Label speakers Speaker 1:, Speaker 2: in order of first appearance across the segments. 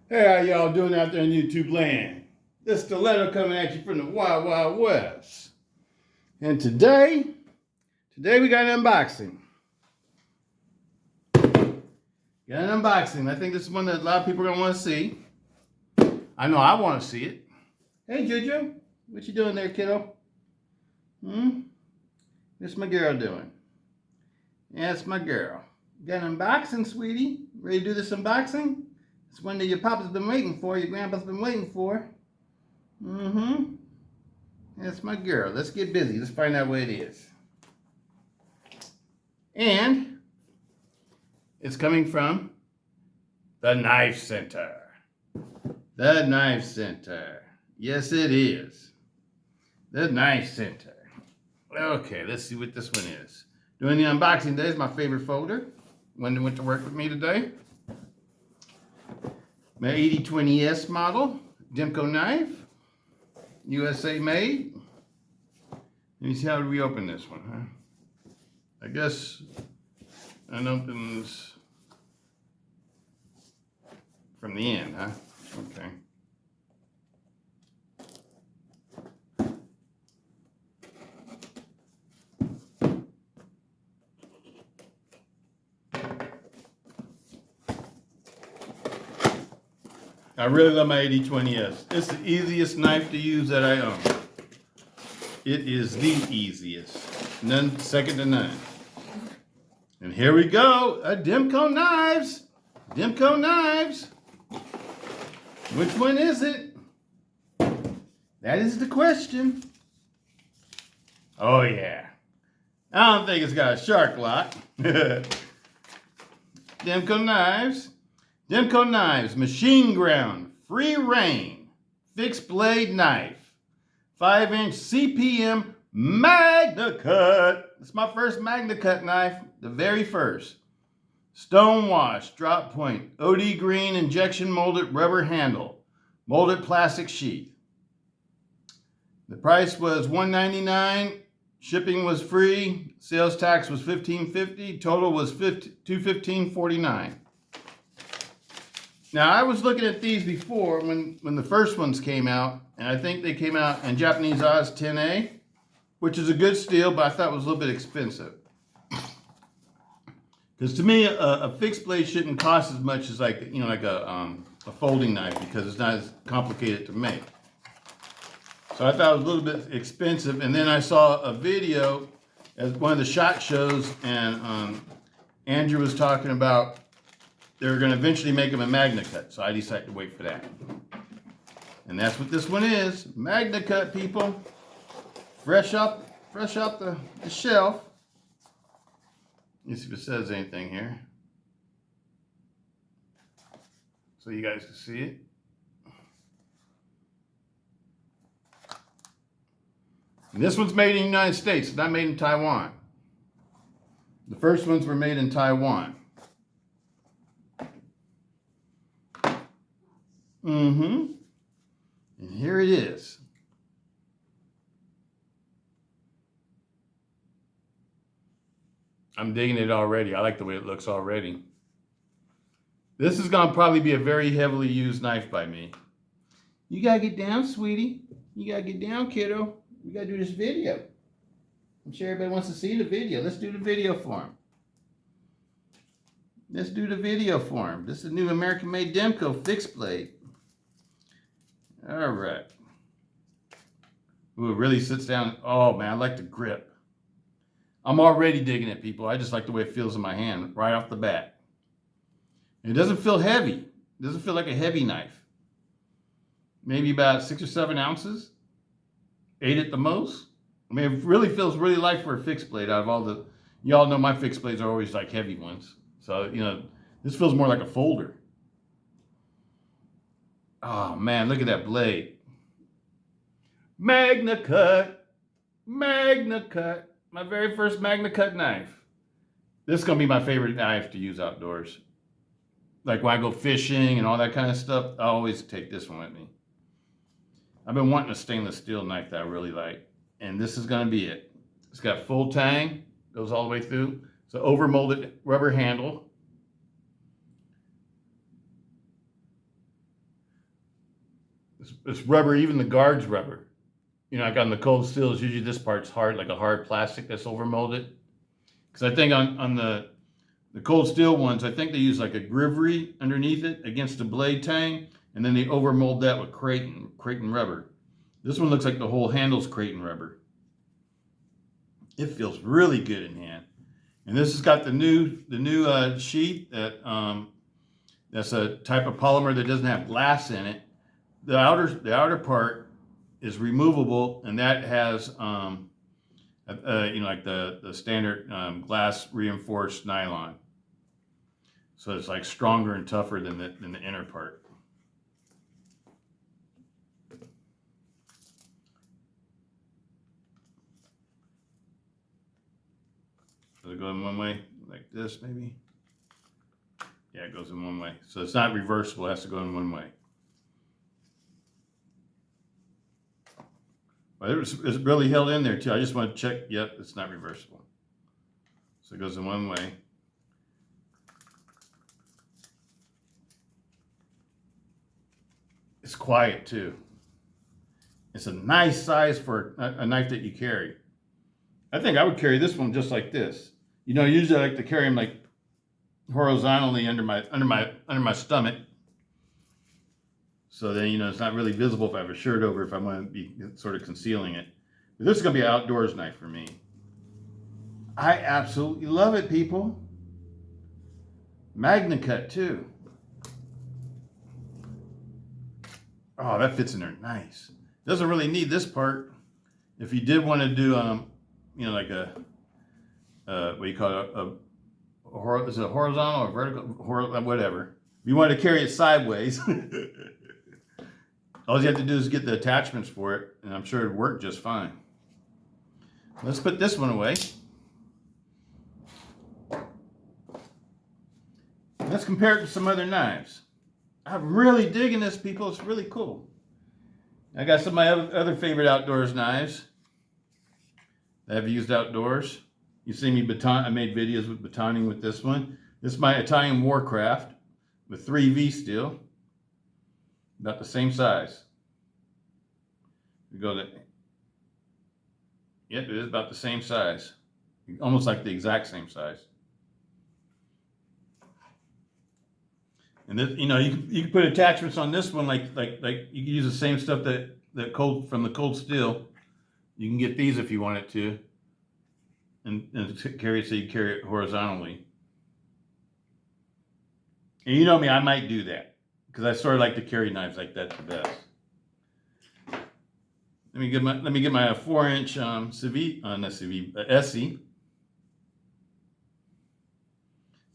Speaker 1: Hey, how y'all doing out there in YouTube land? This Stiletto coming at you from the Wild Wild West. And today we got an unboxing. I think this is one that a lot of people are going to want to see. I know I want to see it. Hey, Juju. What you doing there, kiddo? What's my girl doing? Yeah, it's my girl. Got an unboxing, sweetie? Ready to do this unboxing? It's one that your papa's been waiting for, your grandpa's been waiting for. That's my girl. Let's get busy. Let's find out what it is. And it's coming from the Knife Center. The Knife Center. Yes, it is. The Knife Center. Okay, let's see what this one is. Doing the unboxing today is my favorite folder. One that went to work with me today. My 8020S model, Demco knife, USA made. Let me see, how do we open this one, huh? I guess it opens from the end, huh? Okay. I really love my 8020S. It's the easiest knife to use that I own. It is the easiest. None, second to none. And here we go. Demco knives. Demco knives. Which one is it? That is the question. Oh yeah. I don't think it's got a shark lock. Demco knives. Demco knives, machine ground, free reign, fixed blade knife, 5-inch CPM MagnaCut. It's my first MagnaCut knife, the very first. Stone wash, drop point, OD green injection molded rubber handle, molded plastic sheath. The price was $199, shipping was free, sales tax was $15.50, total was $215.49. Now, I was looking at these before when the first ones came out, and I think they came out in Japanese Oz 10A, which is a good steel, but I thought it was a little bit expensive. Because to me, a fixed blade shouldn't cost as much as like a folding knife, because it's not as complicated to make. So I thought it was a little bit expensive, and then I saw a video at one of the SHOT Shows, and Andrew was talking about they were going to eventually make them a MagnaCut, so I decided to wait for that. And that's what this one is. MagnaCut, people. Fresh up the shelf. Let me see if it says anything here, so you guys can see it. And this one's made in the United States. It's not made in Taiwan. The first ones were made in Taiwan. And here it is. I'm digging it already. I like the way it looks already. This is going to probably be a very heavily used knife by me. You got to get down, sweetie. You got to get down, kiddo. We got to do this video. I'm sure everybody wants to see the video. Let's do the video for him. Let's do the video for him. This is a new American-made Demco fixed blade. All right. Ooh, it really sits down. Oh, man, I like the grip. I'm already digging it, people. I just like the way it feels in my hand right off the bat. It doesn't feel heavy. It doesn't feel like a heavy knife. Maybe about 6 or 7 ounces. 8 at the most. I mean, it really feels really light for a fixed blade out of all the... Y'all know my fixed blades are always like heavy ones. So, this feels more like a folder. Oh, man, look at that blade. MagnaCut. MagnaCut. My very first MagnaCut knife. This is going to be my favorite knife to use outdoors. Like when I go fishing and all that kind of stuff, I always take this one with me. I've been wanting a stainless steel knife that I really like. And this is going to be it. It's got full tang. Goes all the way through. It's an overmolded rubber handle. It's rubber, even the guard's rubber. You know, like on the cold steels, usually this part's hard, like a hard plastic that's over molded. Because I think on the cold steel ones, I think they use like a grivery underneath it against the blade tang, and then they overmold that with Creighton rubber. This one looks like the whole handle's Creighton rubber. It feels really good in hand. And this has got the new sheath that's a type of polymer that doesn't have glass in it. The outer part is removable, and that has you know, like the standard glass reinforced nylon. So it's like stronger and tougher than the inner part. Does it go in one way like this maybe? Yeah, it goes in one way. So it's not reversible, it has to go in one way. But it's really held in there too. I just want to check, yep, it's not reversible. So it goes in one way. It's quiet too. It's a nice size for a knife that you carry. I think I would carry this one just like this. You know, usually I like to carry them like horizontally under my stomach. So then, you know, it's not really visible if I have a shirt over, if I want to be sort of concealing it. But this is going to be an outdoors knife for me. I absolutely love it, people. MagnaCut too. Oh, that fits in there nice. Doesn't really need this part. If you did want to do, you know, like a, what do you call it? Is it a horizontal or vertical? Whatever. If you want to carry it sideways, all you have to do is get the attachments for it, and I'm sure it'd work just fine. Let's put this one away. Let's compare it to some other knives. I'm really digging this, people. It's really cool. I got some of my other favorite outdoors knives that I've used outdoors. You see me I made videos with batoning with this one. This is my Italian Warcraft with 3V steel. About the same size. We go to, yep, it is about the same size. Almost like the exact same size. And this, you know, you can put attachments on this one like you can use the same stuff that from the cold steel. You can get these if you want it to, and carry it so you carry it horizontally. And you know me, I might do that because I sort of like to carry knives like that the best. Let me get my 4-inch SE.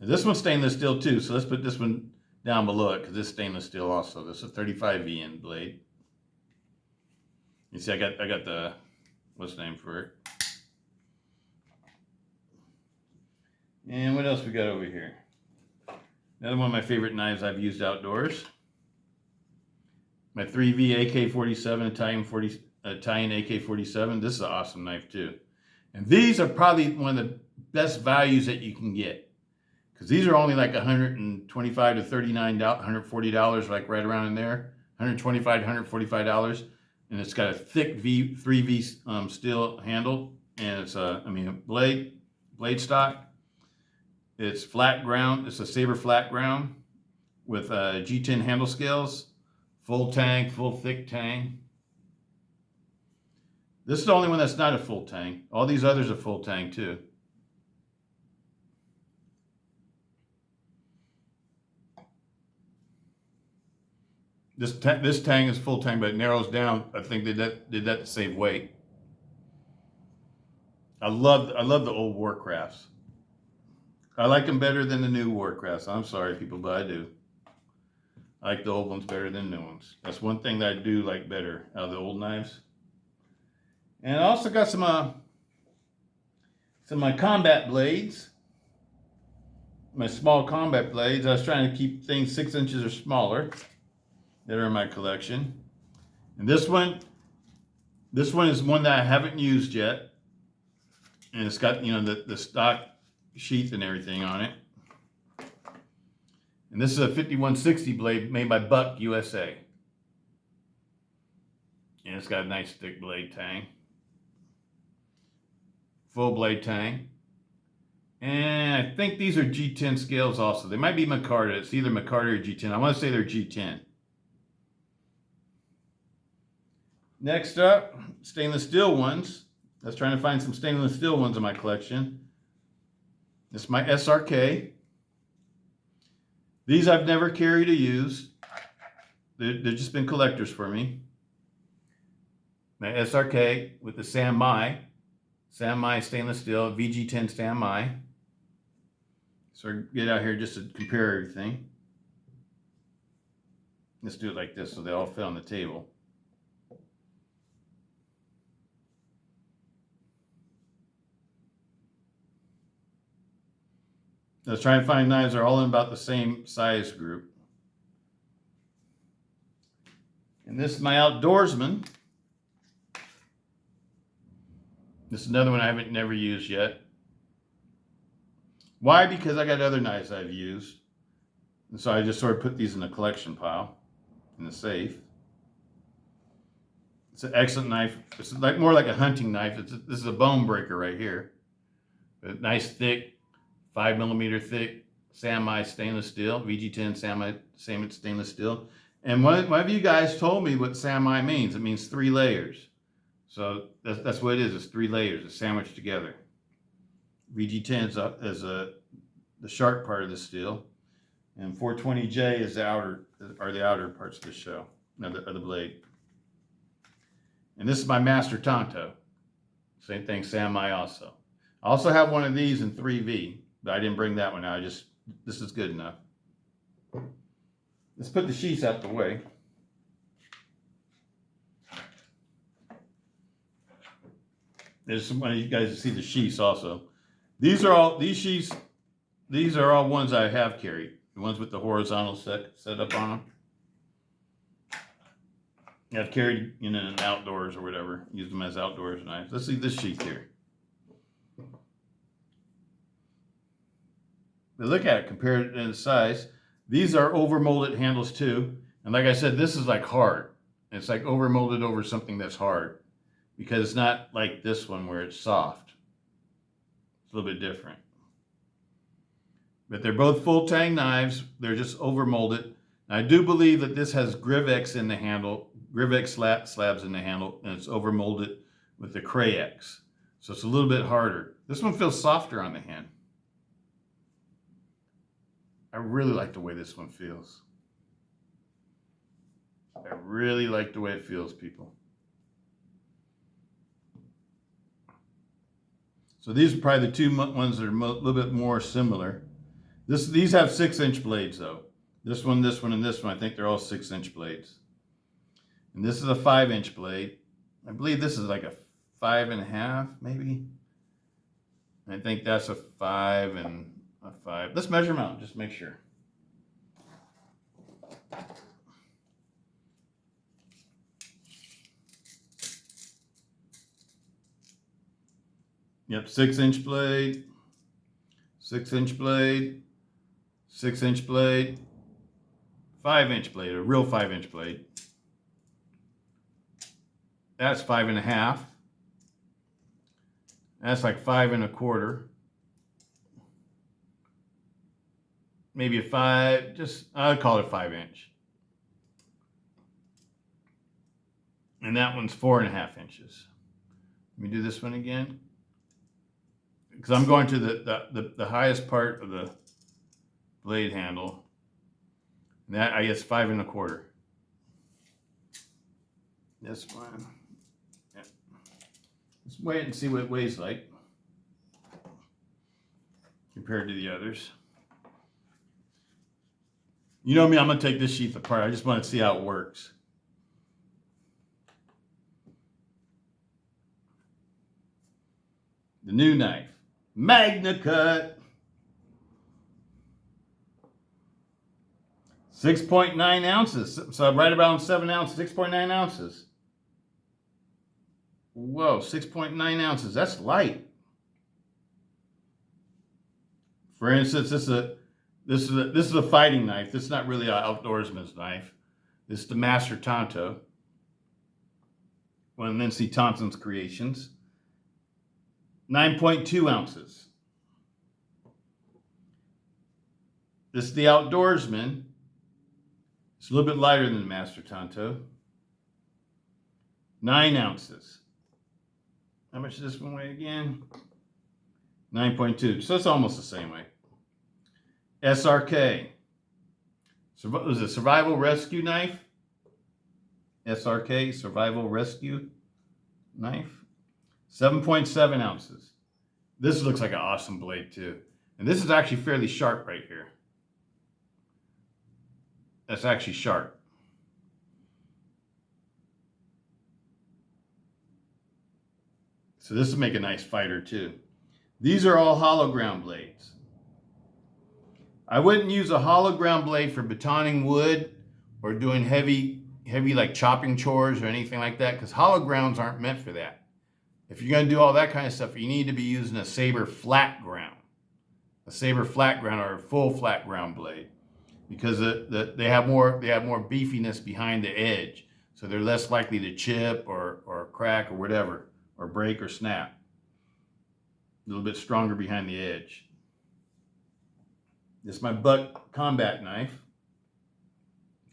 Speaker 1: And this one's stainless steel too, so let's put this one down below it because this is stainless steel also. This is a 35V end blade. You see, I got the, what's the name for it? And what else we got over here? Another one of my favorite knives I've used outdoors. My 3V AK-47 Italian AK-47. This is an awesome knife too. And these are probably one of the best values that you can get. Because these are only like $125 to $39, $140, like right around in there. $125 to $145. And it's got a thick 3V steel handle. And it's a blade stock. It's flat ground. It's a saber flat ground with G10 handle scales. Full tang, full thick tang. This is the only one that's not a full tang. All these others are full tang too. This tang is full tang, but it narrows down. I think they did that to save weight. I love the old Warcrafts. I like them better than the new Warcrafts. I'm sorry, people, but I do. I like the old ones better than new ones. That's one thing that I do like better out of the old knives. And I also got some of my combat blades. My small combat blades. I was trying to keep things 6 inches or smaller that are in my collection. And this one is one that I haven't used yet. And it's got, you know, the stock sheath and everything on it. And this is a 5160 blade made by Buck USA. And it's got a nice thick blade tang. Full blade tang. And I think these are G10 scales also. They might be micarta. It's either micarta or G10. I want to say they're G10. Next up, stainless steel ones. I was trying to find some stainless steel ones in my collection. This is my SRK. These I've never carried or used. They've just been collectors for me. My SRK with the Sanmai stainless steel, VG10 Sanmai. So I get out here just to compare everything. Let's do it like this so they all fit on the table. I was trying to find knives that are all in about the same size group. And this is my Outdoorsman. This is another one I haven't never used yet. Why? Because I got other knives I've used. And so I just sort of put these in a collection pile in the safe. It's an excellent knife. It's like more like a hunting knife. This is a bone breaker right here. A nice thick, 5mm thick Sanmai stainless steel, VG10 Sanmai stainless steel. And one of you guys told me what Sanmai means. It means 3 layers. So that's what it is. It's 3 layers. It's sandwiched together. VG10 is the sharp part of the steel, and 420J is the outer parts of the shell, of the blade. And this is my Master Tonto. Same thing, Sanmai also. I also have one of these in 3V, but I didn't bring that one out. This is good enough. Let's put the sheaths out the way. There's some of you guys to see the sheaths also. These sheaths, these are all ones I have carried. The ones with the horizontal set up on them. I've carried in outdoors or whatever. Used them as outdoors knives. Let's see this sheath here. But look at it, compared in size. These are over molded handles too. And like I said, this is like hard. It's like over molded over something that's hard. Because it's not like this one where it's soft. It's a little bit different. But they're both full tang knives. They're just over molded. I do believe that this has Grivex in the handle, Grivex slabs in the handle, and it's over molded with the Crayex. So it's a little bit harder. This one feels softer on the hand. I really like the way this one feels. I really like the way it feels, people. So these are probably the two ones that are a little bit more similar. These have 6-inch blades though. This one, and this one, I think they're all 6-inch blades. And this is a 5-inch blade. I believe this is like a 5.5, maybe. I think that's a 5 and a 5. Let's measure them out, just make sure. Yep, 6-inch blade, 6-inch blade, 6-inch blade, 5-inch blade, a real 5-inch blade. That's 5.5. That's like 5 1/4. Maybe a 5, I'll call it a 5-inch. And that one's 4.5 inches. Let me do this one again. Because I'm going to the highest part of the blade handle. And that, I guess, 5 1/4. This one. Yeah. Let's wait and see what it weighs like compared to the others. You know me, I'm going to take this sheath apart. I just want to see how it works. The new knife. MagnaCut. 6.9 ounces. So right around 7 ounces, 6.9 ounces. Whoa, 6.9 ounces. That's light. For instance, this is a fighting knife. This is not really an outdoorsman's knife. This is the Master Tonto. one of Nancy Thompson's creations. 9.2 ounces. This is the Outdoorsman. It's a little bit lighter than the Master Tonto. 9 ounces. How much does this one weigh again? 9.2. So it's almost the same weight. SRK. It was a survival rescue knife. SRK, survival rescue knife. 7.7 ounces. This looks like an awesome blade too. And this is actually fairly sharp right here. That's actually sharp. So this will make a nice fighter too. These are all hollow ground blades. I wouldn't use a hollow ground blade for batoning wood or doing heavy like chopping chores or anything like that, because hollow grounds aren't meant for that. If you're going to do all that kind of stuff, you need to be using a saber flat ground. A saber flat ground or a full flat ground blade, because they have more beefiness behind the edge, so they're less likely to chip or crack or whatever, or break or snap. A little bit stronger behind the edge. This is my buck combat knife,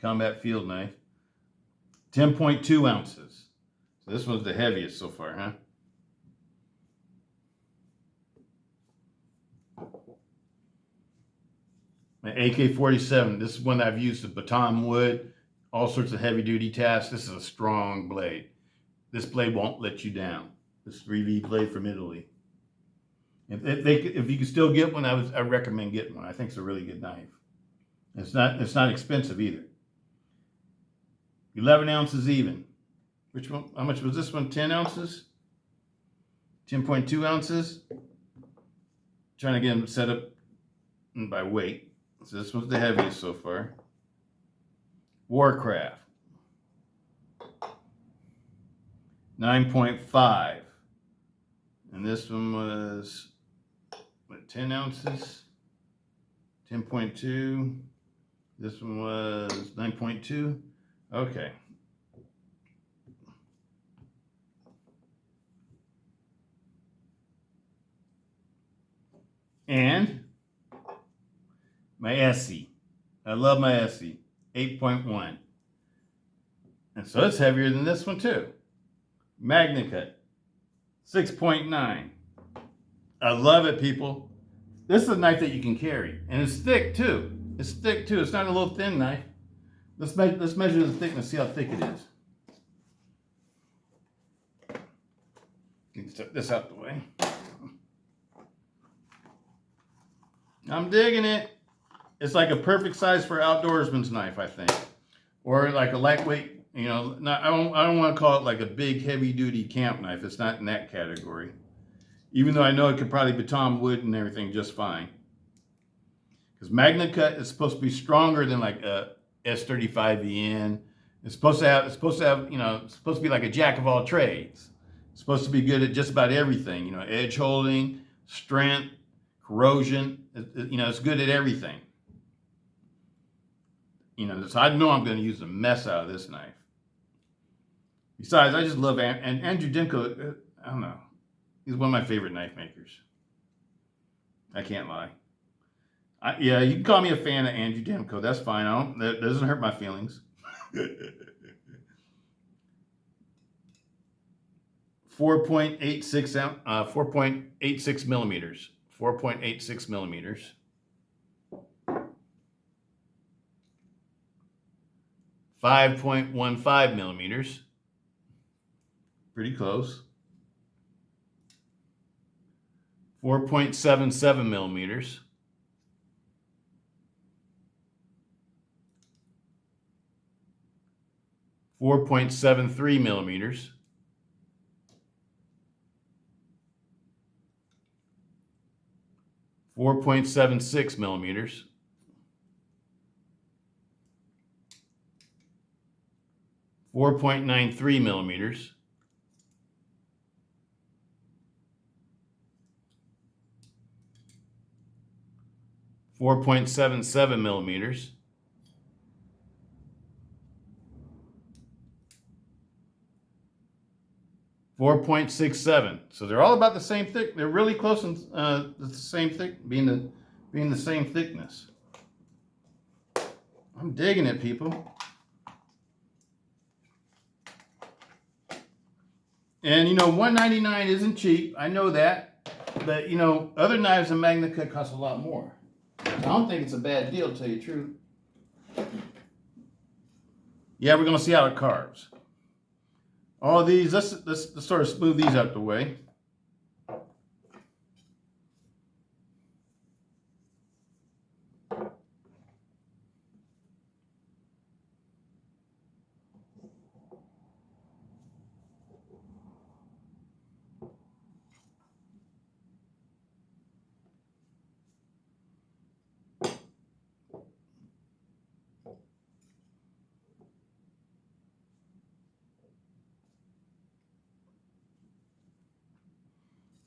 Speaker 1: combat field knife. 10.2 ounces. So this one's the heaviest so far, huh? My AK-47, this is one that I've used to baton wood, all sorts of heavy duty tasks. This is a strong blade. This blade won't let you down. This 3V blade from Italy. If you can still get one, I recommend getting one. I think it's a really good knife. It's not expensive either. 11 ounces even. Which one? How much was this one? 10 ounces? 10.2 ounces? Trying to get them set up by weight. So this one's the heaviest so far. Warcraft. 9.5. And this one was, what, 10 ounces? 10.2. This one was 9.2. Okay. And my Essie. I love my Essie. 8.1. And so it's heavier than this one too. MagnaCut. 6.9. I love it, people. This is a knife that you can carry. And it's thick too. It's thick too. It's not a little thin knife. Let's measure the thickness, see how thick it is. Set this out the way. I'm digging it. It's like a perfect size for outdoorsman's knife, I think. Or like a lightweight, I don't want to call it like a big heavy duty camp knife. It's not in that category. Even though I know it could probably baton wood and everything just fine. Because MagnaCut is supposed to be stronger than like a S35VN. It's supposed to have, it's supposed to be like a jack of all trades. It's supposed to be good at just about everything, edge holding, strength, corrosion. It's good at everything. So I know I'm going to use the mess out of this knife. Besides, I just love, and Andrew Demko, I don't know. He's one of my favorite knife makers. I can't lie. Yeah, you can call me a fan of Andrew Demko. That's fine. That doesn't hurt my feelings. 4.86 millimeters. 4.86 millimeters. 5.15 millimeters. Pretty close. 4.77 millimeters. 4.73 millimeters. 4.76 millimeters. 4.93 millimeters. 4.77 millimeters. 4.67. So they're all about the same thick. They're really close and the same thick, being the same thickness. I'm digging it, people. And you know, $199 isn't cheap. I know that, but you know, other knives in MagnaCut cost a lot more. So I don't think it's a bad deal, to tell you the truth. Yeah, we're gonna see how it carves. All these, let's sort of smooth these out the way.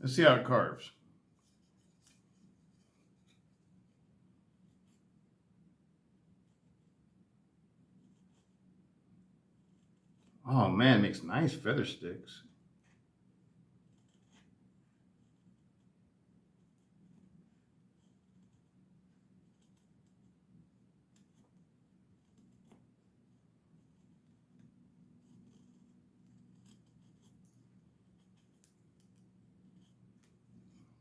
Speaker 1: Let's see how it carves. Oh man, it makes nice feather sticks.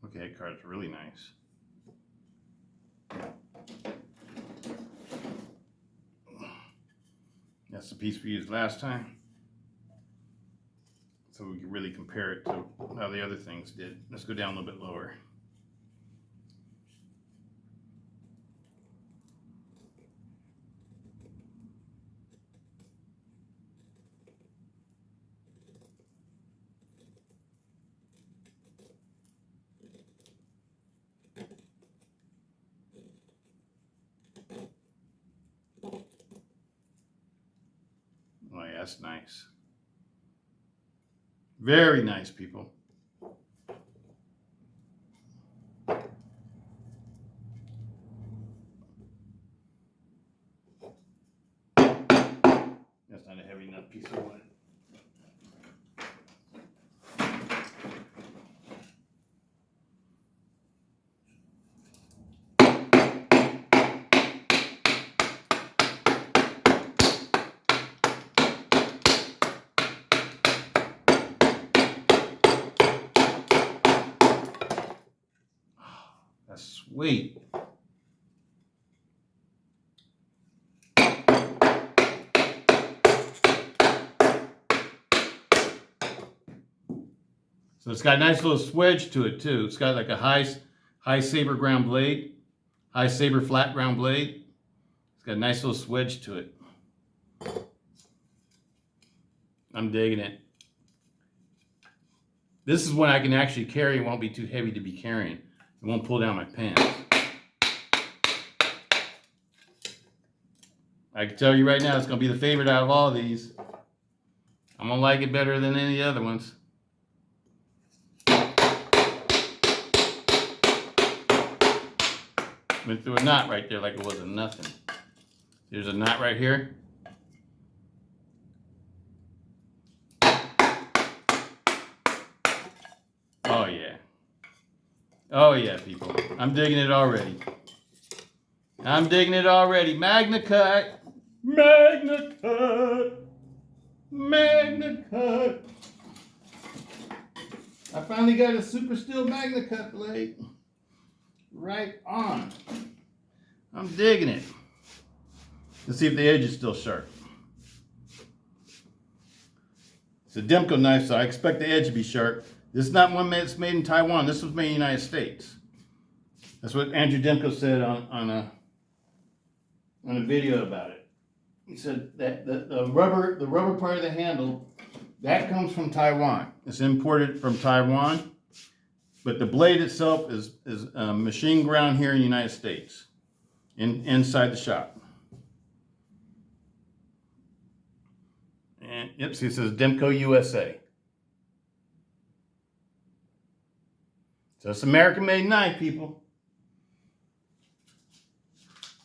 Speaker 1: Okay, it carves really nice. That's the piece we used last time. So we can really compare it to how the other things did. Let's go down a little bit lower. Oh yeah, that's nice. Very nice, people. That's not a heavy enough piece of wood. That's sweet. So it's got a nice little swedge to it too. It's got like a high saber ground blade, high saber flat ground blade. It's got a nice little swedge to it. I'm digging it. This is one I can actually carry. It won't be too heavy to be carrying. It won't pull down my pants. I can tell you right now, it's going to be the favorite out of all of these. I'm going to like it better than any other ones. Went through a knot right there like it wasn't nothing. There's a knot right here. Oh yeah. Oh yeah, people. I'm digging it already. I'm digging it already. MagnaCut. MagnaCut. MagnaCut. I finally got a super steel MagnaCut blade. Right on. I'm digging it. Let's see if the edge is still sharp. It's a Demco knife, so I expect the edge to be sharp. This is not one that's made in Taiwan. This was made in the United States. That's what Andrew Demko said on a video about it. He said that the rubber part of the handle, that comes from Taiwan. It's imported from Taiwan, but the blade itself is machine ground here in the United States, inside the shop. And yep, see, it says Demco USA. So it's American-made knife, people.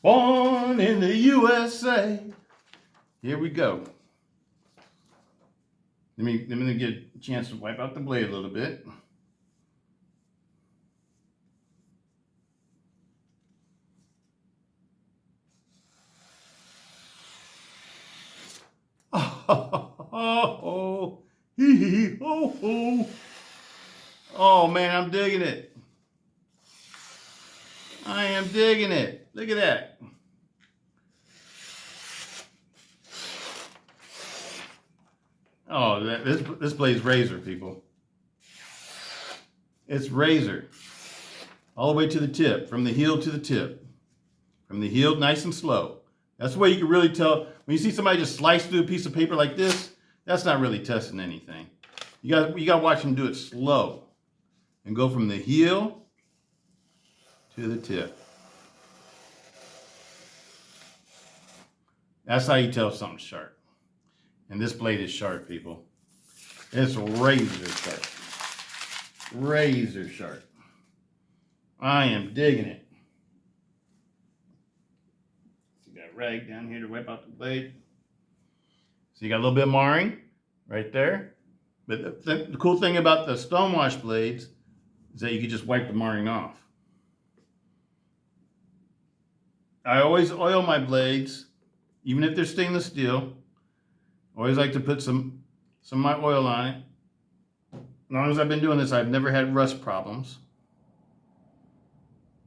Speaker 1: Born in the USA. Here we go. Let me get a chance to wipe out the blade a little bit. Oh, hee hee, ho ho. Oh man, I'm digging it. I am digging it. Look at that. Oh, this blade's razor, people. It's razor. All the way to the tip, from the heel to the tip. From the heel, nice and slow. That's the way you can really tell. When you see somebody just slice through a piece of paper like this, that's not really testing anything. You got to watch them do it slow. And go from the heel to the tip. That's how you tell something's sharp. And this blade is sharp, people. It's razor sharp. Razor sharp. I am digging it. So you got a rag down here to wipe out the blade. So you got a little bit of marring right there. But the cool thing about the stonewash blades is that you can just wipe the marring off. I always oil my blades, even if they're stainless steel. Always like to put some of my oil on it. As long as I've been doing this, I've never had rust problems.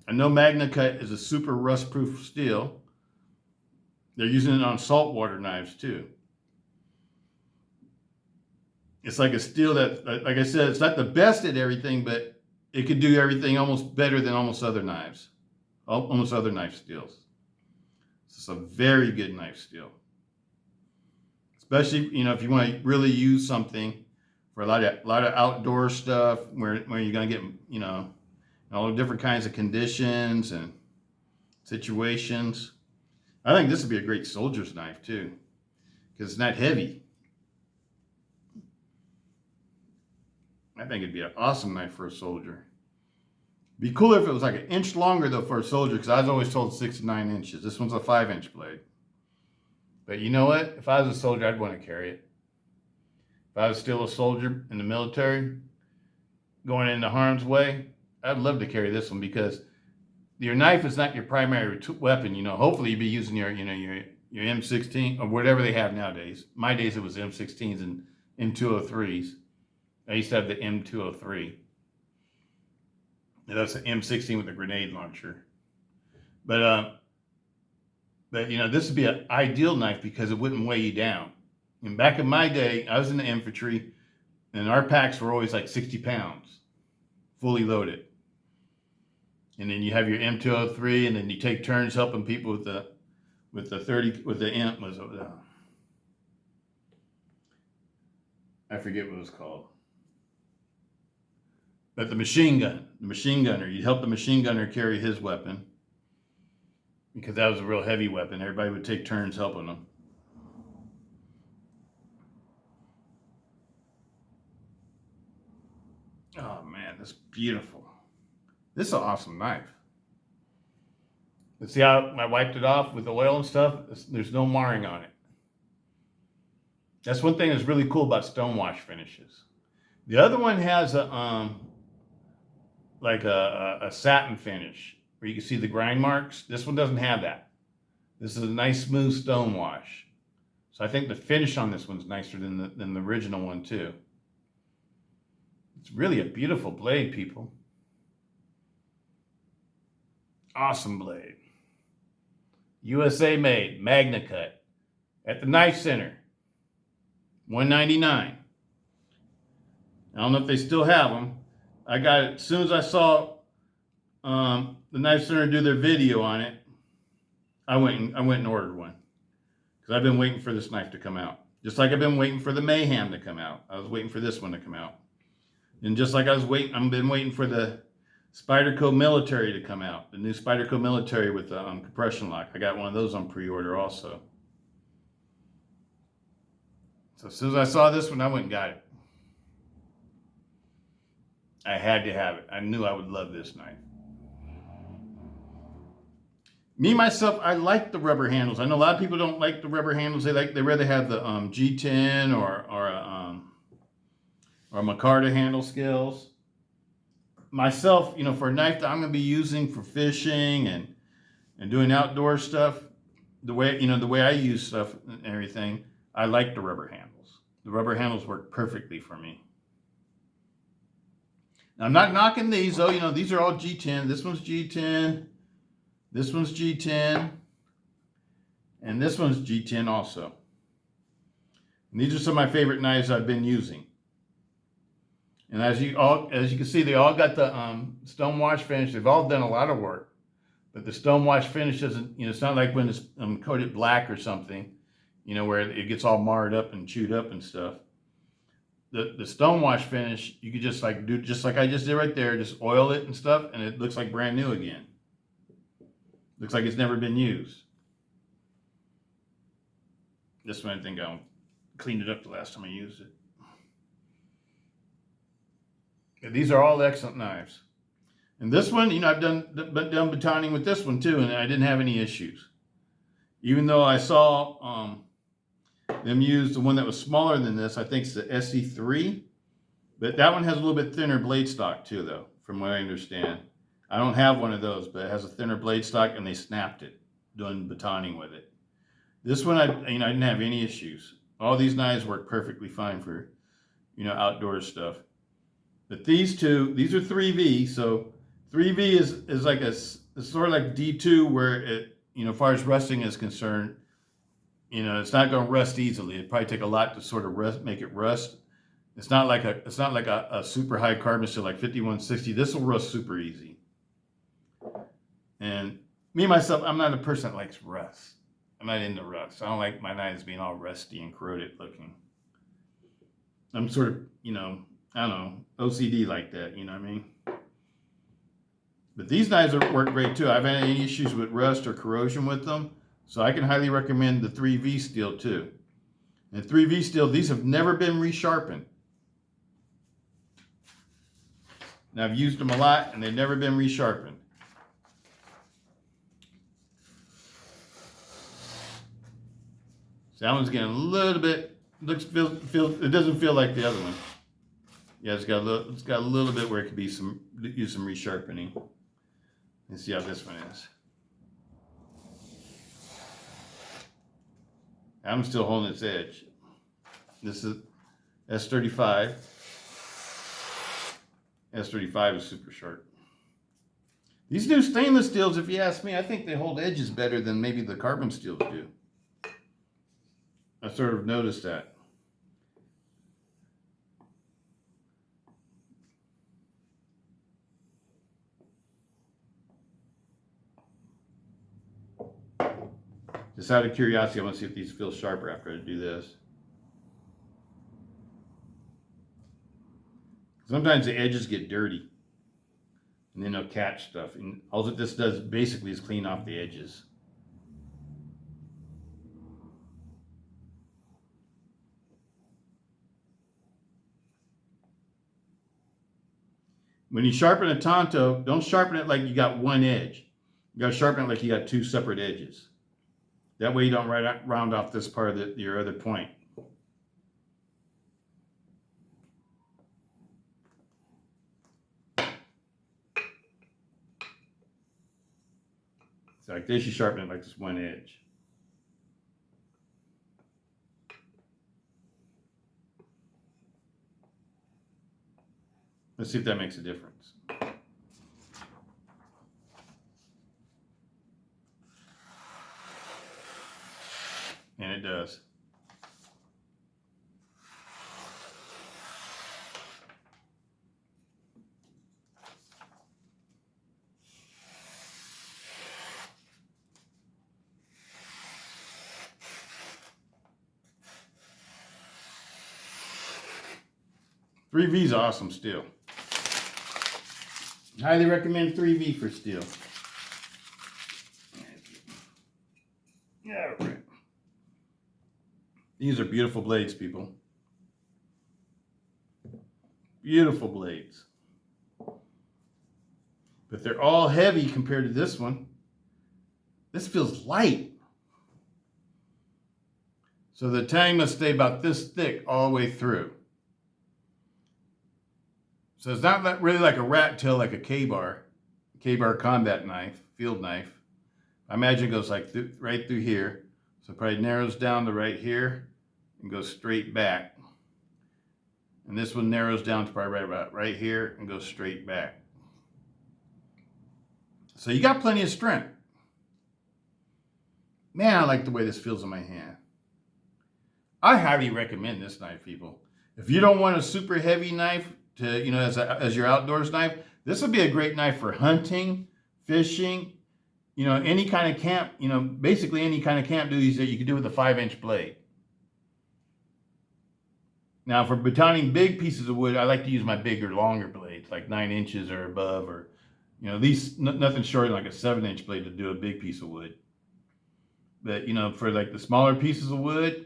Speaker 1: I know MagnaCut is a super rust-proof steel. They're using it on saltwater knives too. It's like a steel that, like I said, it's not the best at everything, but it could do everything almost better than almost other knives. Almost other knife steels. It's a very good knife steel. Especially, if you want to really use something for a lot of outdoor stuff where you're going to get, all the different kinds of conditions and situations. I think this would be a great soldier's knife too, because it's not heavy. I think it'd be an awesome knife for a soldier. Be cooler if it was like an inch longer though for a soldier, because I was always told 6 to 9 inches. This one's a 5-inch blade. But you know what? If I was a soldier, I'd want to carry it. If I was still a soldier in the military, going into harm's way, I'd love to carry this one, because your knife is not your primary weapon. Hopefully you'd be using your M16 or whatever they have nowadays. My days it was M16s and M203s. I used to have the M203. That's an M16 with a grenade launcher. But this would be an ideal knife because it wouldn't weigh you down. And back in my day, I was in the infantry, and our packs were always like 60 pounds, fully loaded. And then you have your M203, and then you take turns helping people with the I forget what it was called. But the machine gunner, you'd help the machine gunner carry his weapon, because that was a real heavy weapon. Everybody would take turns helping them. Oh man, that's beautiful. This is an awesome knife. But see how I wiped it off with the oil and stuff? There's no marring on it. That's one thing that's really cool about stonewash finishes. The other one has a satin finish where you can see the grind marks. This one doesn't have that. This is a nice smooth stonewash. So I think the finish on this one's nicer than the original one too. It's really a beautiful blade, people. Awesome blade. USA made, MagnaCut. At the Knife Center. $199. I don't know if they still have them. I got it as soon as I saw the Knife Center do their video on it. I went and ordered one, because I've been waiting for this knife to come out. Just like I've been waiting for the Mayhem to come out. I was waiting for this one to come out. And just like I've been waiting for the Spyderco Military to come out. The new Spyderco Military with the compression lock. I got one of those on pre-order also. So as soon as I saw this one, I went and got it. I had to have it. I knew I would love this knife. Me, myself, I like the rubber handles. I know a lot of people don't like the rubber handles. They rather have the G10 or or micarta handle scales. Myself, for a knife that I'm going to be using for fishing and doing outdoor stuff, the way I use stuff and everything, I like the rubber handles. The rubber handles work perfectly for me. Now, I'm not knocking these though. These are all G10. This one's G10. This one's G10. And this one's G10 also. And these are some of my favorite knives I've been using. And as you can see, they all got the stone wash finish. They've all done a lot of work. But the stone wash finish doesn't, it's not like when it's coated black or something, where it gets all marred up and chewed up and stuff. The stone wash finish, you could just do just like I just did right there, just oil it and stuff, and it looks like brand new again. Looks like it's never been used. This one, I think I cleaned it up the last time I used it. And these are all excellent knives. And this one, I've done batoning with this one too, and I didn't have any issues. Even though I saw them use the one that was smaller than this, I think it's the SE3, but that one has a little bit thinner blade stock too, though, from what I understand. I don't have one of those, but it has a thinner blade stock, and they snapped it doing batoning with it. This one, I didn't have any issues. All these knives work perfectly fine for, outdoor stuff. But these two, these are 3V, so 3V is like it's sort of like D2, where it, as far as rusting is concerned, it's not going to rust easily. It'd probably take a lot to sort of make it rust. It's not like a super high carbon steel like 5160. This will rust super easy. And me myself, I'm not a person that likes rust. I'm not into rust. I don't like my knives being all rusty and corroded looking. I'm sort of, I don't know, OCD like that. You know what I mean? But these knives work great too. I haven't had any issues with rust or corrosion with them. So I can highly recommend the 3V steel too. And 3V steel, these have never been resharpened. Now I've used them a lot and they've never been resharpened. So that one's getting a little bit, it doesn't feel like the other one. Yeah, it's got a little bit where it could be use some resharpening. Let's see how this one is. I'm still holding its edge. This is S35. S35 is super sharp. These new stainless steels, if you ask me, I think they hold edges better than maybe the carbon steels do. I sort of noticed that. Just out of curiosity, I want to see if these feel sharper after I do this. Sometimes the edges get dirty and then they'll catch stuff. And all that this does basically is clean off the edges. When you sharpen a Tonto, don't sharpen it like you got one edge. You got to sharpen it like you got two separate edges. That way you don't round off this part of your other point. So like this, you sharpen it like this one edge. Let's see if that makes a difference. And it does. Three V is awesome steel. Highly recommend 3V for steel. Yeah, right. These are beautiful blades, people. Beautiful blades. But they're all heavy compared to this one. This feels light. So the tang must stay about this thick all the way through. So it's not really like a rat tail, like a K-bar combat knife, field knife. I imagine it goes like right through here. So it probably narrows down to right here and goes straight back. And this one narrows down to probably right about right here and goes straight back. So you got plenty of strength. Man, I like the way this feels in my hand. I highly recommend this knife, people. If you don't want a super heavy knife to, you know, as your outdoors knife, this would be a great knife for hunting, fishing, you know, any kind of camp, you know, basically any kind of camp duties that you could do with a 5-inch blade. Now, for batoning big pieces of wood, I like to use my bigger, longer blades, like 9 inches or above, or, you know, these nothing short than like a 7-inch blade to do a big piece of wood. But, you know, for like the smaller pieces of wood,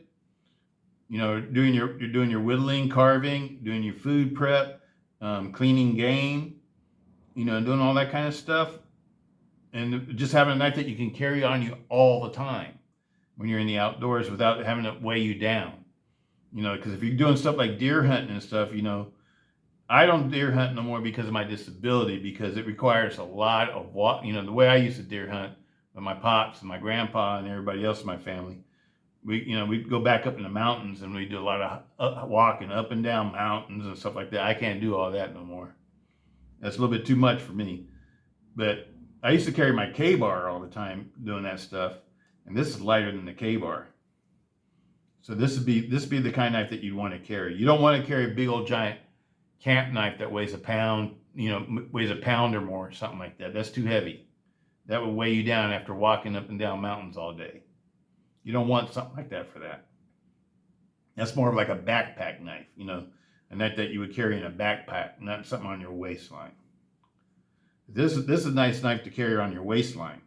Speaker 1: you know, you're doing your whittling, carving, doing your food prep, cleaning game, you know, doing all that kind of stuff. And just having a knife that you can carry on you all the time when you're in the outdoors without having to weigh you down. You know, because if you're doing stuff like deer hunting and stuff, you know, I don't deer hunt no more because of my disability, because it requires a lot of walk. You know, the way I used to deer hunt with my pops and my grandpa and everybody else in my family, we'd go back up in the mountains and we'd do a lot of walking up and down mountains and stuff like that. I can't do all that no more. That's a little bit too much for me. But I used to carry my K-bar all the time doing that stuff, and this is lighter than the K-bar. So this would be the kind of knife that you'd want to carry. You don't want to carry a big old giant camp knife that weighs a pound, you know, weighs a pound or more, or something like that. That's too heavy. That would weigh you down after walking up and down mountains all day. You don't want something like that for that. That's more of like a backpack knife, you know, a knife that you would carry in a backpack, not something on your waistline. This is a nice knife to carry on your waistline.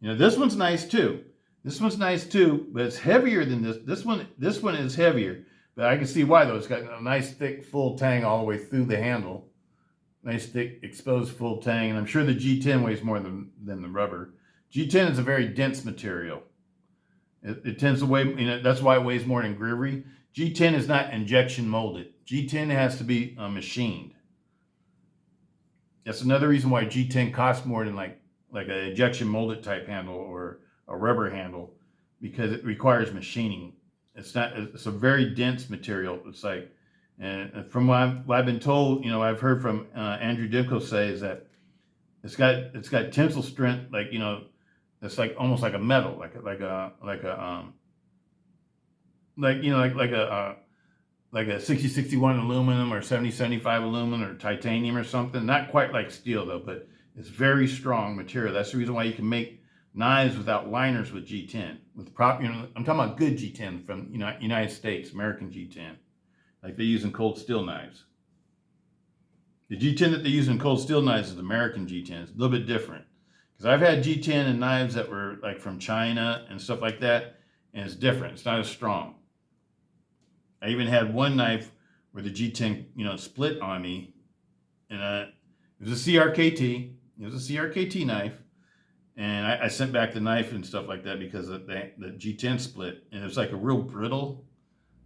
Speaker 1: You know, this one's nice too. This one's nice too, but it's heavier than this. This one is heavier, but I can see why though. It's got a nice thick full tang all the way through the handle. Nice thick exposed full tang, and I'm sure the G10 weighs more than the rubber. G10 is a very dense material. It tends to weigh, you know, that's why it weighs more than Grivery. G10 is not injection molded. G10 has to be machined. That's another reason why G10 costs more than like an injection molded type handle or a rubber handle, because it requires machining. It's a very dense material. It's like, and from what I've been told, you know, I've heard from Andrew Demko say is that it's got tensile strength, like, you know, it's like almost like a metal, like a 6061 aluminum or 7075 aluminum or titanium or something. Not quite like steel though, but it's very strong material. That's the reason why you can make knives without liners with G10. You know, I'm talking about good G10 from United States, American G10, like they use in cold steel knives. The G10 that they use in cold steel knives is American G10. It's a little bit different, because I've had G10 in knives that were like from China and stuff like that, and it's different. It's not as strong. I even had one knife where the G10, you know, split on me, and it was a CRKT. It was a CRKT knife, and I sent back the knife and stuff like that because the G10 split, and it was like a real brittle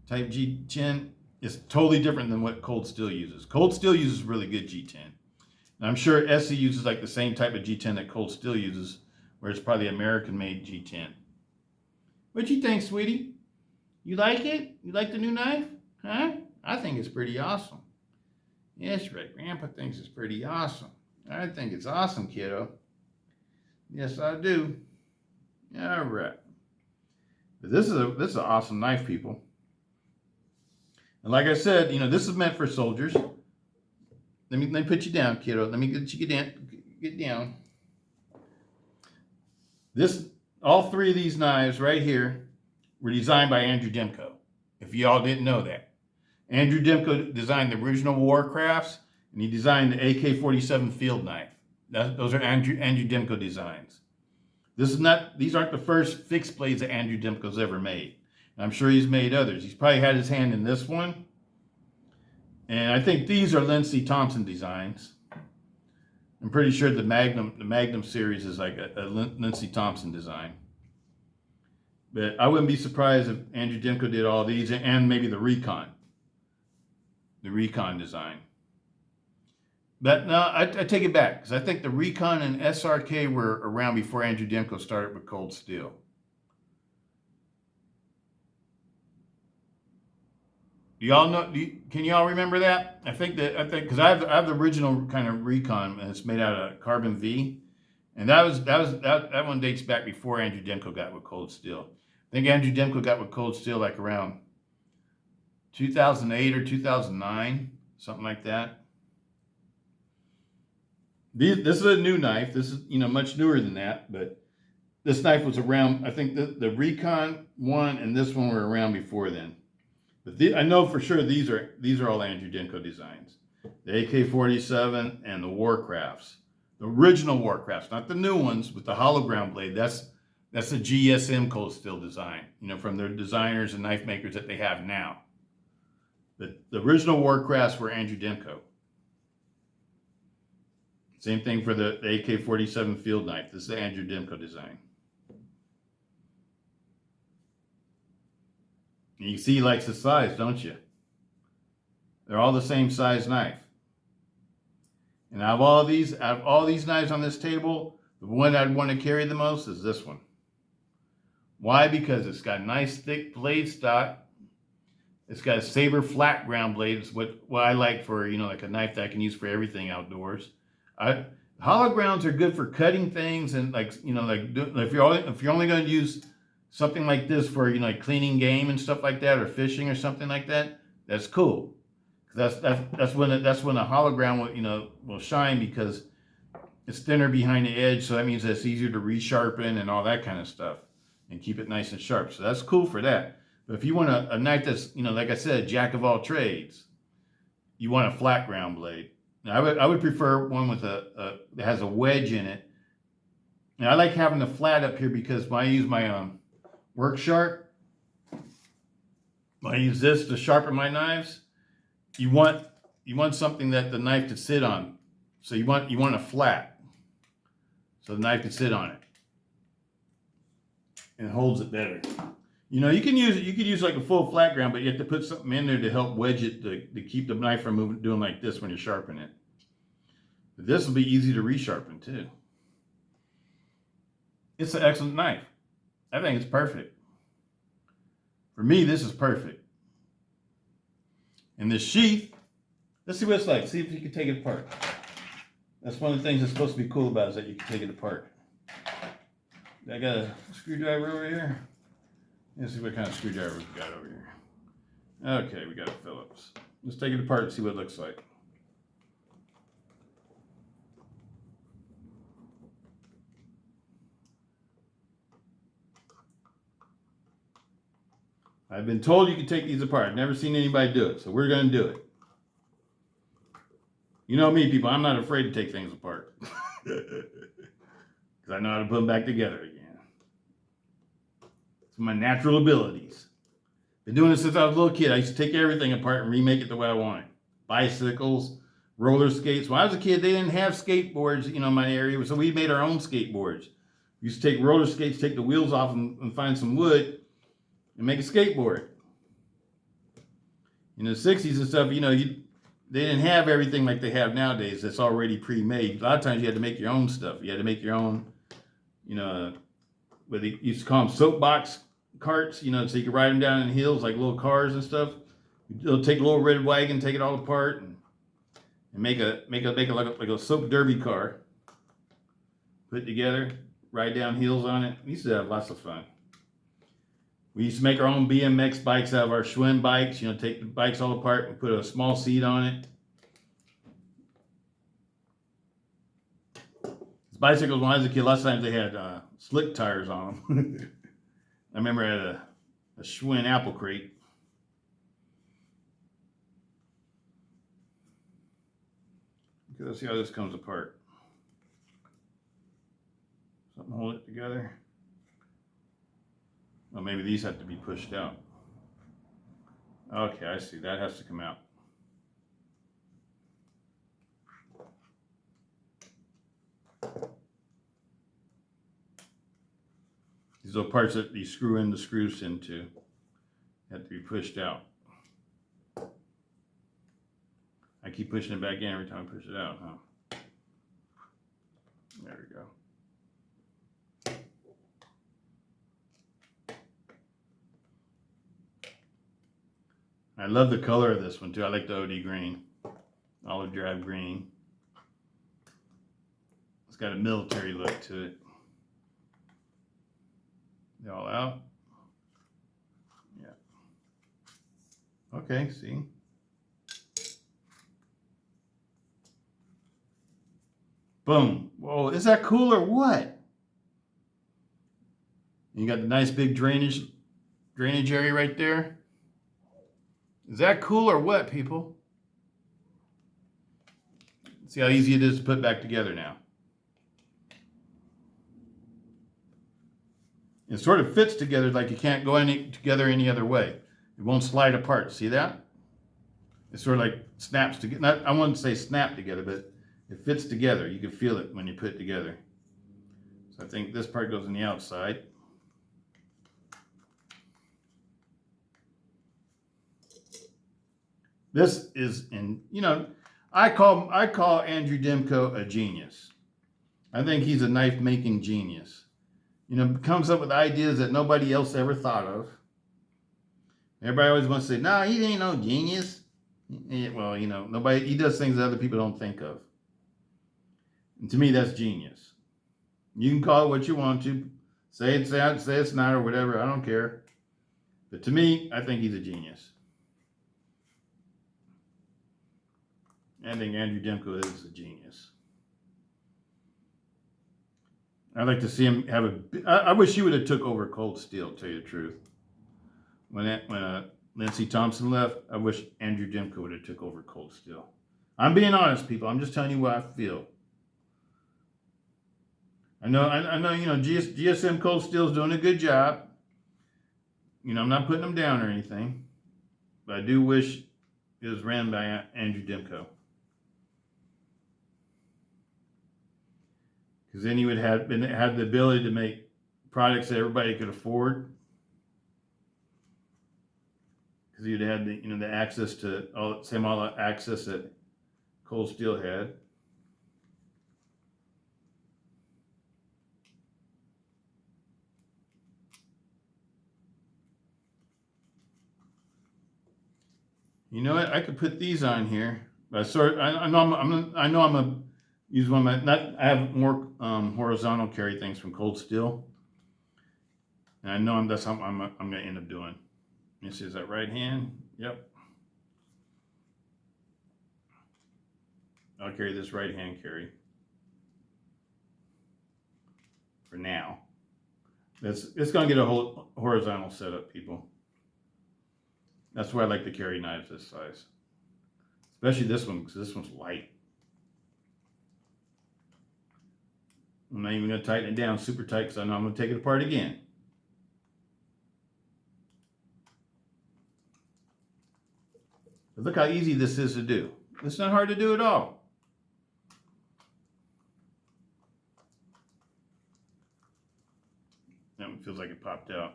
Speaker 1: type G10. It's totally different than what cold steel uses. Cold steel uses really good G10. And I'm sure SE uses like the same type of G10 that cold steel uses, where it's probably American-made G10. What you think, sweetie? You like it? You like the new knife? Huh? I think it's pretty awesome. Yes, right. Grandpa thinks it's pretty awesome. I think it's awesome, kiddo. Yes, I do. All right. But this is an awesome knife, people. And like I said, you know, this is meant for soldiers. Let me put you down, kiddo. Let me get you get down. All three of these knives right here were designed by Andrew Demko. If y'all didn't know that. Andrew Demko designed the original Warcrafts, and he designed the AK-47 field knife. Those are Andrew Demko designs. These aren't the first fixed blades that Andrew Demko's ever made. And I'm sure he's made others. He's probably had his hand in this one. And I think these are Lindsey Thompson designs. I'm pretty sure the Magnum series is like a Lindsey Thompson design. But I wouldn't be surprised if Andrew Demko did all these, and maybe the Recon design. But no, I take it back because I think the Recon and SRK were around before Andrew Demko started with cold steel. Do y'all know? Can y'all remember that? I think because I have the original kind of Recon and it's made out of carbon V, and that one dates back before Andrew Demko got with cold steel. I think Andrew Demko got with cold steel like around 2008 or 2009, something like that. This is a new knife. This is much newer than that, but this knife was around. I think the Recon one and this one were around before then. But I know for sure these are all Andrew Demko designs. The AK-47 and the Warcrafts, the original Warcrafts, not the new ones with the hollow ground blade. That's a GSM cold steel design, from their designers and knife makers that they have now. But the original Warcrafts were Andrew Demko. Same thing for the AK-47 field knife. This is the Andrew Demko design. And you see he likes the size, don't you? They're all the same size knife. And out of all these knives on this table, the one I'd want to carry the most is this one. Why? Because it's got nice thick blade stock. It's got a saber flat ground blade. It's what I like for, like a knife that I can use for everything outdoors. Hollow grounds are good for cutting things and if you're only going to use something like this for like cleaning game and stuff like that, or fishing or something like that, that's cool. That's when a hollow ground will shine because it's thinner behind the edge, so that means it's easier to resharpen and all that kind of stuff and keep it nice and sharp. So that's cool for that. But if you want a knife that's like I said, jack of all trades, you want a flat ground blade. Now, I would prefer one with that has a wedge in it. And I like having the flat up here because when I use my work sharp, when I use this to sharpen my knives, you want something that the knife to sit on. So you want a flat, so the knife can sit on it and holds it better. You could use like a full flat ground, but you have to put something in there to help wedge it to keep the knife from doing like this when you're sharpening it. But this will be easy to resharpen too. It's an excellent knife. I think it's perfect. For me, this is perfect. And this sheath, let's see what it's like. See if you can take it apart. That's one of the things that's supposed to be cool about it, is that you can take it apart. I got a screwdriver over here. Let's see what kind of screwdriver we got over here. Okay, we got a Phillips. Let's take it apart and see what it looks like. I've been told you can take these apart. I've never seen anybody do it, so we're going to do it. You know me, people. I'm not afraid to take things apart. Because I know how to put them back together again. It's my natural abilities. Been doing this since I was a little kid. I used to take everything apart and remake it the way I wanted. Bicycles, roller skates. When I was a kid, they didn't have skateboards, in my area, so we made our own skateboards. We used to take roller skates, take the wheels off, and find some wood and make a skateboard. In the 60s and stuff, they didn't have everything like they have nowadays that's already pre-made. A lot of times you had to make your own stuff. You had to make your own, what they used to call them soapbox carts, so you could ride them down in hills like little cars and stuff. They'll take a little red wagon, take it all apart, and make it like a soap derby car. Put it together, ride down hills on it. We used to have lots of fun. We used to make our own BMX bikes out of our Schwinn bikes, take the bikes all apart and put a small seat on it. Bicycles, when I was a kid, lots of times they had slick tires on them. I remember I had a Schwinn apple crate. Okay, let's see how this comes apart. Something hold it together. Well, maybe these have to be pushed out. Okay, I see. That has to come out. These are parts that you screw in the screws into. Have to be pushed out. I keep pushing it back in every time I push it out, huh? There we go. I love the color of this one too. I like the OD green, olive drab green. It's got a military look to it. All out. Yeah. Okay, see. Boom. Whoa, is that cool or what? You got the nice big drainage area right there. Is that cool or what, people? See how easy it is to put back together now. It sort of fits together like you can't go together any other way. It won't slide apart. See that? It sort of like snaps together. I wouldn't say snap together, but it fits together. You can feel it when you put it together. So I think this part goes on the outside. This is I call Andrew Demko a genius. I think he's a knife making genius. Comes up with ideas that nobody else ever thought of. Everybody always wants to say, "No, he ain't no genius." Well, he does things that other people don't think of. And to me, that's genius. You can call it what you want to, say it's out, say it's not, or whatever. I don't care. But to me, I think he's a genius. I think Andrew Demko is a genius. I'd like to see him have I wish he would have took over Cold Steel, to tell you the truth. When Lindsey Thompson left, I wish Andrew Demko would have took over Cold Steel. I'm being honest, people. I'm just telling you what I feel. I know. GSM Cold Steel is doing a good job. I'm not putting them down or anything, but I do wish it was ran by Andrew Demko. Because then he would have had the ability to make products that everybody could afford. Because he would have had the access to all the access that Cold Steel had. You know what? I could put these on here. But I know I'm a use one of my, I have more horizontal carry things from Cold Steel. And I know that's how I'm going to end up doing. You see, is that right hand? Yep. I'll carry this right hand carry. For now. It's going to get a whole horizontal setup, people. That's why I like to carry knives this size. Especially this one, because this one's light. I'm not even going to tighten it down super tight because I know I'm going to take it apart again. But look how easy this is to do. It's not hard to do at all. That one feels like it popped out.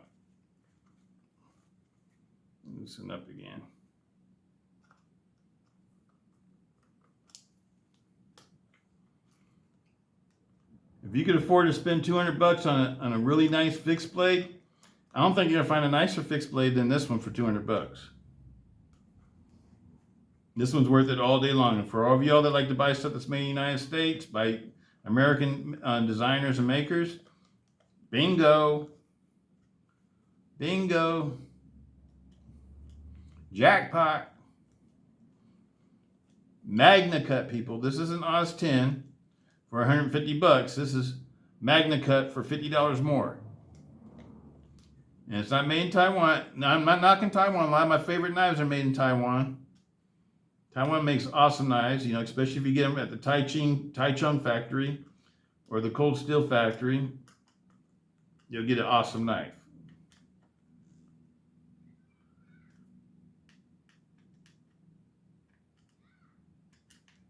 Speaker 1: Loosen up again. If you could afford to spend $200 on a really nice fixed blade, I don't think you're gonna find a nicer fixed blade than this one for $200. This one's worth it all day long. And for all of y'all that like to buy stuff that's made in the United States by American designers and makers, bingo, bingo, jackpot. MagnaCut, people. This isn't Oz 10 for $150. This is MagnaCut for $50 more. And it's not made in Taiwan. Now, I'm not knocking Taiwan. A lot of my favorite knives are made in Taiwan. Taiwan makes awesome knives, especially if you get them at the Taichung factory or the Cold Steel factory. You'll get an awesome knife.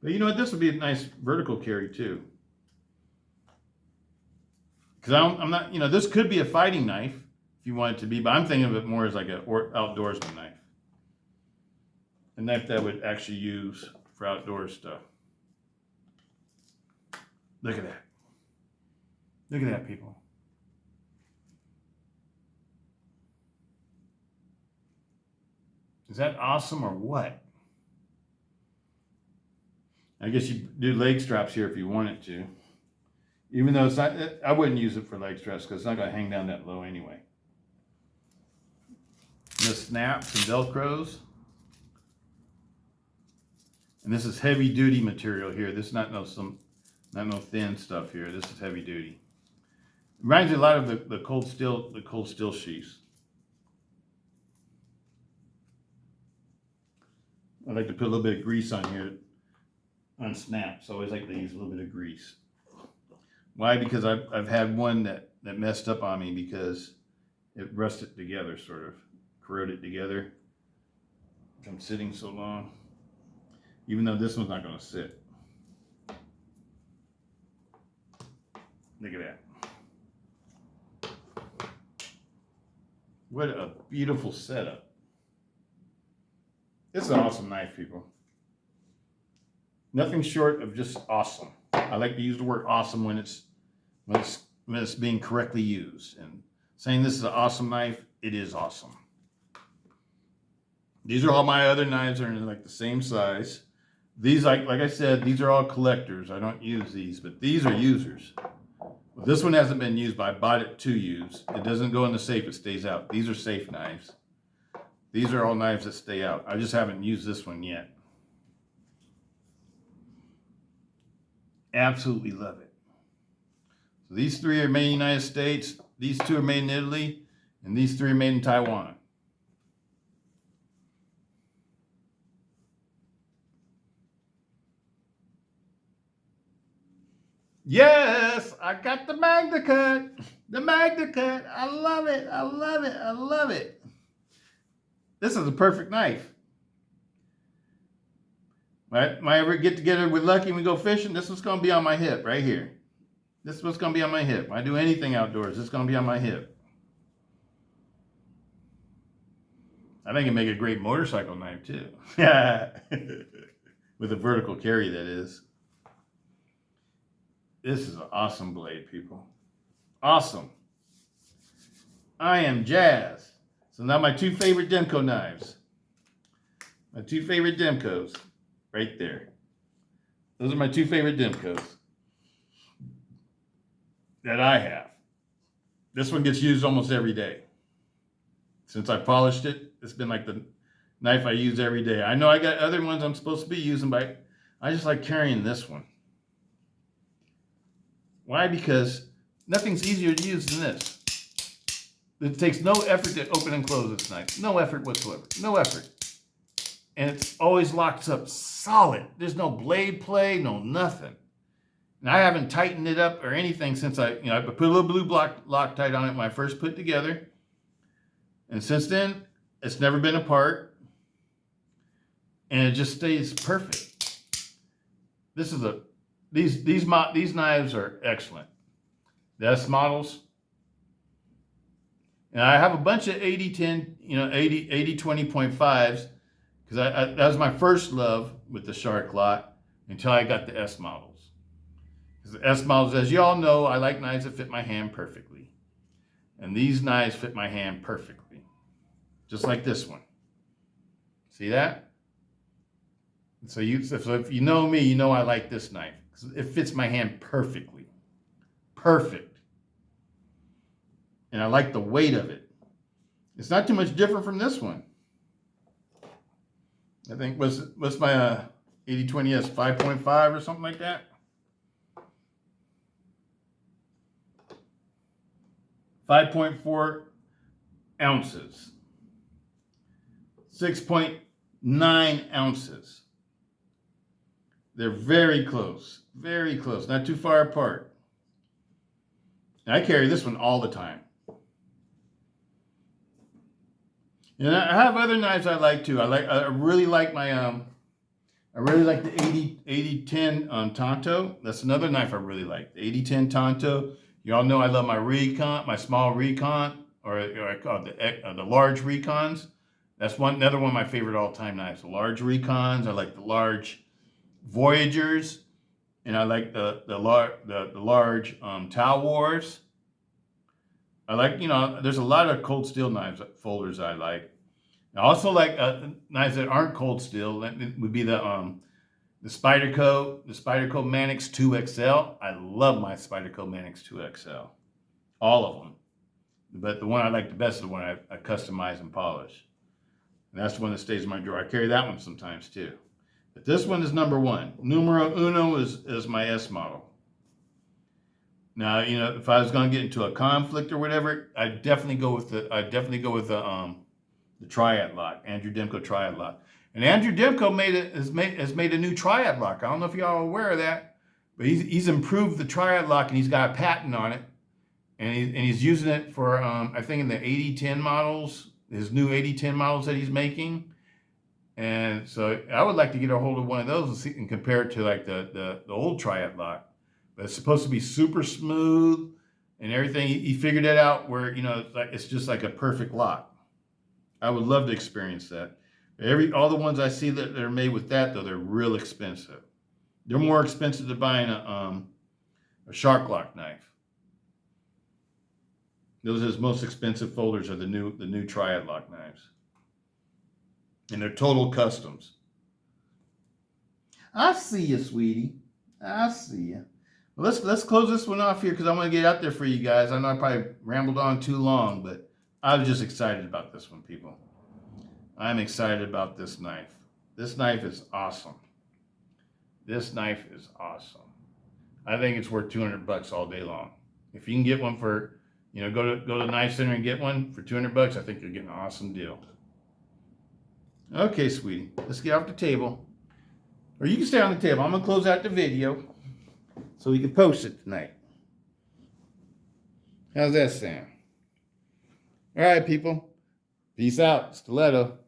Speaker 1: But you know what? This would be a nice vertical carry too. Because I'm not, this could be a fighting knife if you want it to be, but I'm thinking of it more as like an outdoorsman knife. A knife that I would actually use for outdoor stuff. Look at that. Look at that, people. Is that awesome or what? I guess you do leg straps here if you wanted to. Even though it's not, I wouldn't use it for leg straps because it's not going to hang down that low anyway. The snaps and Velcros. And this is heavy duty material here. This is not no thin stuff here. This is heavy duty. Reminds me a lot of the cold steel sheaths. I like to put a little bit of grease on here on snaps. I always like to use a little bit of grease. Why? Because I've had one that messed up on me because it rusted together, sort of corroded together from sitting so long. Even though this one's not going to sit. Look at that. What a beautiful setup. This is an awesome knife, people. Nothing short of just awesome. I like to use the word awesome when it's being correctly used. And saying this is an awesome knife, it is awesome. These are all my other knives are in like the same size. These, like I said, these are all collectors. I don't use these, but these are users. Well, this one hasn't been used, but I bought it to use. It doesn't go in the safe, it stays out. These are safe knives. These are all knives that stay out. I just haven't used this one yet. Absolutely love it. So these three are made in the United States, these two are made in Italy, and these three are made in Taiwan. Yes, I got the MagnaCut. The MagnaCut. I love it. I love it. I love it. This is a perfect knife. Right? When I ever get together with Lucky and we go fishing, this one's going to be on my hip right here. This one's going to be on my hip. When I do anything outdoors, it's going to be on my hip. I think it'd make a great motorcycle knife too. With a vertical carry, that is. This is an awesome blade, people. Awesome. I am jazzed. So now my two favorite Demco knives. My two favorite Demcos. Right there. Those are my two favorite Demcos that I have. This one gets used almost every day. Since I polished it, it's been like the knife I use every day. I know I got other ones I'm supposed to be using, but I just like carrying this one. Why? Because nothing's easier to use than this. It takes no effort to open and close this knife. No effort whatsoever. No effort. And it's always locked up solid. There's no blade play, no nothing. And I haven't tightened it up or anything since I put a little blue Loctite on it when I first put it together. And since then, it's never been apart. And it just stays perfect. This is these knives are excellent. The S models. And I have a bunch of 80-10, 80-20.5s because that was my first love with the Shark lot until I got the S models. Because the S models, as you all know, I like knives that fit my hand perfectly. And these knives fit my hand perfectly. Just like this one. See that? So if you know me, you know I like this knife. It fits my hand perfectly. Perfect. And I like the weight of it. It's not too much different from this one. I think what's my 80-20S 5.5 or something like that. 5.4 ounces. 6.9 ounces. They're very close, not too far apart. And I carry this one all the time. And I have other knives I like too. I really like my I really like the 80-10 Tonto. That's another knife I really like. The 80-10 Tonto. You all know I love my Recon, my small Recon, or I call it the large Recons. That's another one of my favorite all-time knives. The large Recons. I like the large Voyagers, and I like the large Tau Wars. I like, there's a lot of cold steel knives folders I like. I also like knives that aren't cold steel. That would be the Spyderco Manix 2XL. I love my Spyderco Manix 2XL, all of them. But the one I like the best is the one I customize and polish. And that's the one that stays in my drawer. I carry that one sometimes too. But this one is number one. Numero uno is my S model. Now, if I was going to get into a conflict or whatever, I'd definitely go with the Triad lock, Andrew Demko Triad lock. And Andrew Demko has made a new Triad lock. I don't know if y'all are aware of that, but he's improved the Triad lock, and he's got a patent on it, and he's using it for I think in the 8010 models, his new 8010 models that he's making. And so I would like to get a hold of one of those and compare it to like the old Triad lock. But it's supposed to be super smooth and everything. He figured it out where it's just like a perfect lock. I would love to experience that. All the ones I see that are made with that, though, they're real expensive. They're more expensive than buying a shark lock knife. Those are his most expensive folders are the new Triad lock knives. And they're total customs. I see you, sweetie. I see you. Well, let's close this one off here because I want to get out there for you guys. I know I probably rambled on too long, but I was just excited about this one, people. I'm excited about this knife. This knife is awesome. This knife is awesome. I think it's worth $200 all day long. If you can get one for, go to Knife Center and get one for $200, I think you're getting an awesome deal. Okay, sweetie, let's get off the table. Or you can stay on the table. I'm going to close out the video so we can post it tonight. How's that sound? All right, people. Peace out. Stiletto.